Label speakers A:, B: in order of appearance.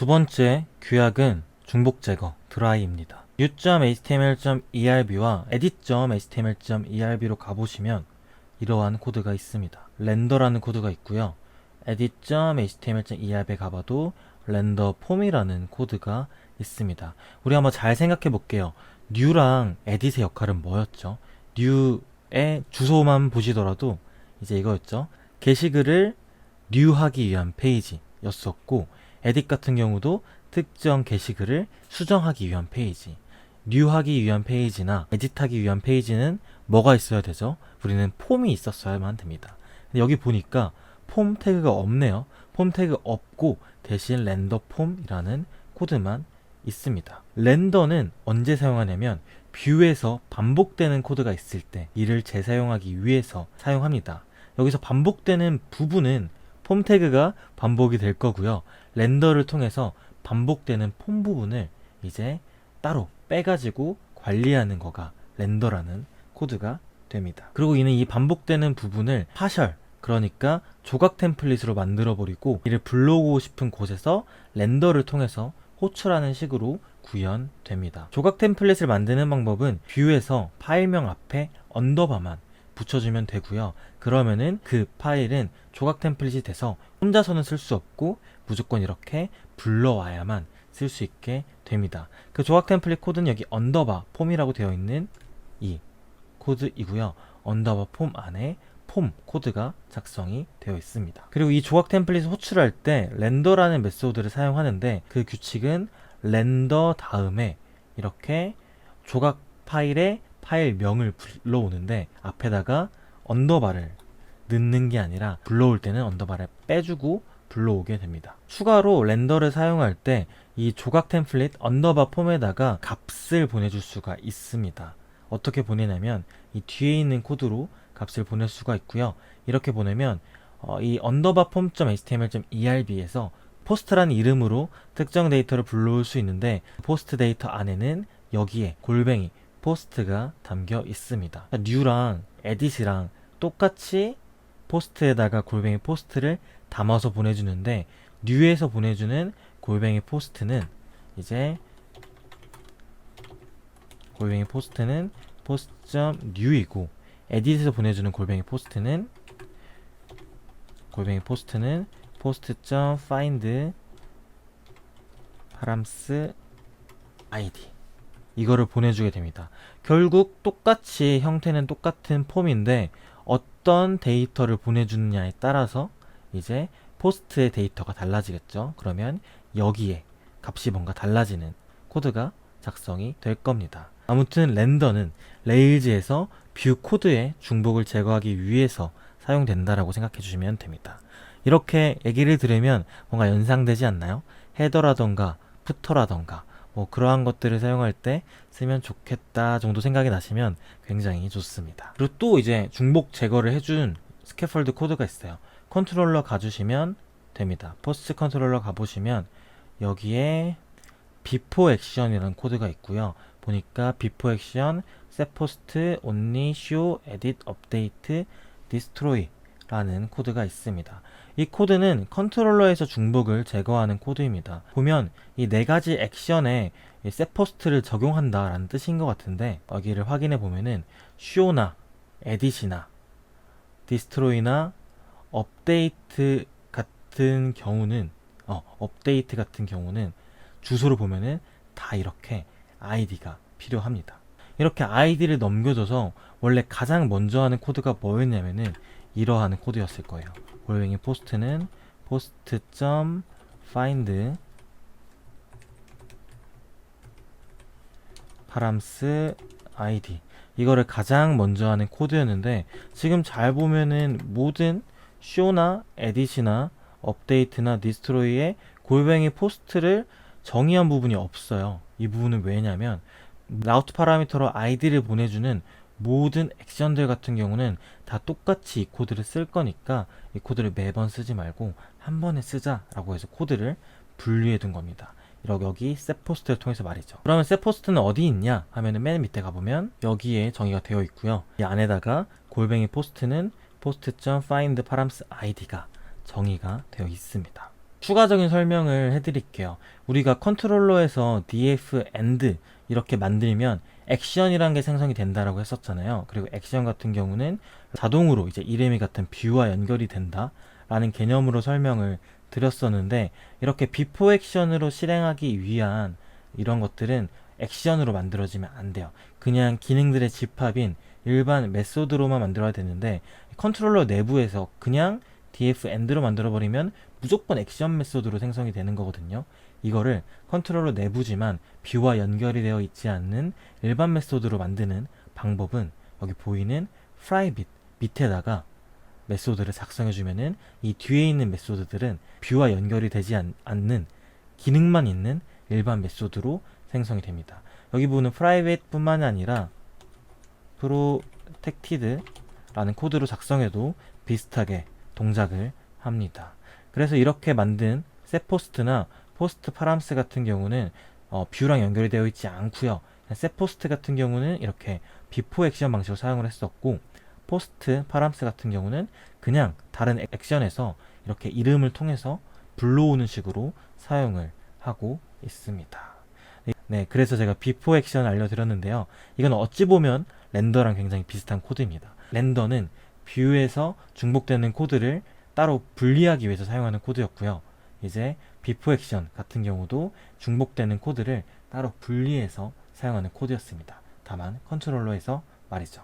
A: 두 번째 규약은 중복 제거 드라이입니다. u.html.erb와 edit.html.erb로 가보시면 이러한 코드가 있습니다. 렌더라는 코드가 있고요. edit.html.erb에 가봐도 렌더 폼이라는 코드가 있습니다. 우리 한번 잘 생각해 볼게요. new랑 edit의 역할은 뭐였죠? new의 주소만 보시더라도 이제 이거였죠. 게시글을 new하기 위한 페이지였었고, edit 같은 경우도 특정 게시글을 수정하기 위한 페이지. new하기 위한 페이지나 edit하기 위한 페이지는 뭐가 있어야 되죠? 우리는 폼이 있었어야만 됩니다. 근데 여기 보니까 폼 태그가 없네요. 폼 태그 없고 대신 렌더 폼이라는 코드만 있습니다. 렌더는 언제 사용하냐면 뷰에서 반복되는 코드가 있을 때 이를 재사용하기 위해서 사용합니다. 여기서 반복되는 부분은 폼 태그가 반복이 될 거고요. 렌더를 통해서 반복되는 폼 부분을 이제 따로 빼가지고 관리하는 거가 렌더라는 코드가 됩니다. 그리고 이는 이 반복되는 부분을 파셜, 그러니까 조각 템플릿으로 만들어 버리고 이를 불러오고 싶은 곳에서 렌더를 통해서 호출하는 식으로 구현됩니다. 조각 템플릿을 만드는 방법은 뷰에서 파일명 앞에 언더바만 붙여주면 되고요. 그러면은 그 파일은 조각 템플릿이 돼서 혼자서는 쓸 수 없고 무조건 이렇게 불러와야만 쓸 수 있게 됩니다. 그 조각 템플릿 코드는 여기 언더바 폼이라고 되어 있는 이 코드이고요. 언더바 폼 안에 폼 코드가 작성이 되어 있습니다. 그리고 이 조각 템플릿을 호출할 때 렌더라는 메소드를 사용하는데 그 규칙은 렌더 다음에 이렇게 조각 파일의 파일명을 불러오는데 앞에다가 언더바를 넣는 게 아니라 불러올 때는 언더바를 빼주고 불러오게 됩니다. 추가로 렌더를 사용할 때 이 조각 템플릿 언더바 폼에다가 값을 보내줄 수가 있습니다. 어떻게 보내냐면 이 뒤에 있는 코드로 값을 보낼 수가 있고요. 이렇게 보내면 이 언더바 폼.html.erb에서 포스트라는 이름으로 특정 데이터를 불러올 수 있는데 포스트 데이터 안에는 여기에 골뱅이 포스트가 담겨 있습니다. new랑 edit이랑 똑같이 포스트에다가 골뱅이 포스트를 담아서 보내주는데 new에서 보내주는 골뱅이 포스트는 이제 골뱅이 포스트는 post.new이고 edit에서 보내주는 골뱅이 포스트는 post.find params id 이거를 보내주게 됩니다. 결국 똑같이 형태는 똑같은 폼인데 어떤 데이터를 보내주느냐에 따라서 이제 포스트의 데이터가 달라지겠죠. 그러면 여기에 값이 뭔가 달라지는 코드가 작성이 될 겁니다. 아무튼 렌더는 레일즈에서 뷰 코드의 중복을 제거하기 위해서 사용된다라고 생각해 주시면 됩니다. 이렇게 얘기를 들으면 뭔가 연상되지 않나요? 헤더라던가 푸터라던가 뭐 그러한 것들을 사용할 때 쓰면 좋겠다 정도 생각이 나시면 굉장히 좋습니다. 그리고 또 이제 중복 제거를 해준 스캐폴드 코드가 있어요. 컨트롤러 가주시면 됩니다. 포스트 컨트롤러 가보시면 여기에 before action이라는 코드가 있고요. 보니까 before action, set post, only, show, edit, update, destroy 라는 코드가 있습니다. 이 코드는 컨트롤러에서 중복을 제거하는 코드입니다. 보면 이 네 가지 액션에 set post를 적용한다 라는 뜻인 것 같은데 여기를 확인해 보면은 show나 edit이나 destroy나 업데이트 같은 경우는 주소를 보면은 다 이렇게 id가 필요합니다. 이렇게 id를 넘겨줘서 원래 가장 먼저 하는 코드가 뭐였냐면은 이러한 코드였을 거예요. 골뱅이 포스트는 post.find params id 이거를 가장 먼저 하는 코드였는데 지금 잘 보면은 모든 show나 edit이나 업데이트나 destroy의 골뱅이 포스트를 정의한 부분이 없어요. 이 부분은 왜냐면 라우트 파라미터로 id를 보내주는 모든 액션들 같은 경우는 다 똑같이 이 코드를 쓸 거니까 이 코드를 매번 쓰지 말고 한 번에 쓰자라고 해서 코드를 분리해 둔 겁니다. 여기 setPost를 통해서 말이죠. 그러면 setPost는 어디 있냐 하면은 맨 밑에 가보면 여기에 정의가 되어 있고요. 이 안에다가 골뱅이 포스트는 post.find params id가 정의가 되어 있습니다. 추가적인 설명을 해드릴게요. 우리가 컨트롤러에서 df and 이렇게 만들면 액션이라는 게 생성이 된다라고 했었잖아요. 그리고 액션 같은 경우는 자동으로 이제 이름이 같은 뷰와 연결이 된다라는 개념으로 설명을 드렸었는데, 이렇게 비포 액션으로 실행하기 위한 이런 것들은 액션으로 만들어지면 안 돼요. 그냥 기능들의 집합인 일반 메소드로만 만들어야 되는데, 컨트롤러 내부에서 그냥 df and로 만들어버리면 무조건 액션 메소드로 생성이 되는 거거든요. 이거를 컨트롤러 내부지만 뷰와 연결이 되어 있지 않는 일반 메소드로 만드는 방법은 여기 보이는 private 밑에다가 메소드를 작성해주면은 이 뒤에 있는 메소드들은 뷰와 연결이 되지 않는 기능만 있는 일반 메소드로 생성이 됩니다. 여기 보는 private 뿐만 아니라 protected 라는 코드로 작성해도 비슷하게 동작을 합니다. 그래서 이렇게 만든 setPost나 postParams 같은 경우는 뷰랑 연결이 되어 있지 않고요. setPost 같은 경우는 이렇게 before 액션 방식으로 사용을 했었고, postParams 같은 경우는 그냥 다른 액션에서 이렇게 이름을 통해서 불러오는 식으로 사용을 하고 있습니다. 네, 그래서 제가 before 액션 알려드렸는데요. 이건 어찌 보면 렌더랑 굉장히 비슷한 코드입니다. 렌더는 뷰에서 중복되는 코드를 따로 분리하기 위해서 사용하는 코드였고요. 이제 before 액션 같은 경우도 중복되는 코드를 따로 분리해서 사용하는 코드였습니다. 다만 컨트롤러에서 말이죠.